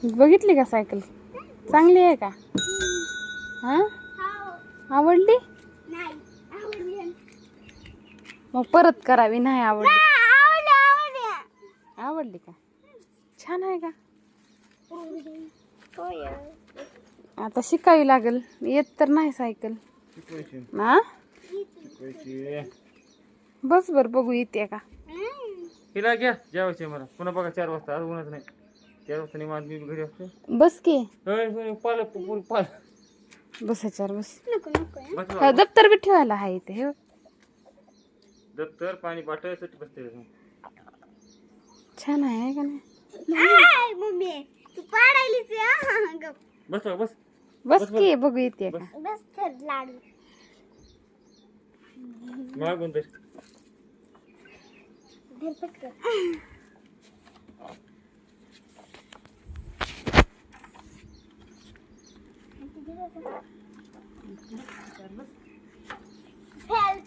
बघितली का सायकल? चांगली आहे का? हा, आवडली? मग परत करावी. नाही आवडली? आवडली का? छान आहे का? आता शिकावी लागेल. येत तर नाही सायकल ना. बस बर बघू येते का. हिला घ्या जेवायचे मला. पुन्हा बघा 4 वाजता. आज ऊनच नाही. 4 वाजता निवांत मी घरी असतो. बस की. पाल बसायच्यावर बस. बस हा, दप्तर बी ठेवायला आहे इथे. हे बघ. दप्तर पाणी बाटल सट बसते. छान आहे का नाही? बस बस बस की बघू येते का. मागून तर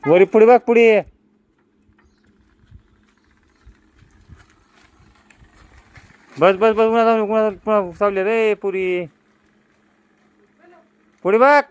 वरी पुढे बघ पुढे. बस बस बस पुन्हा सावले रे पुरी. पुढे बघ.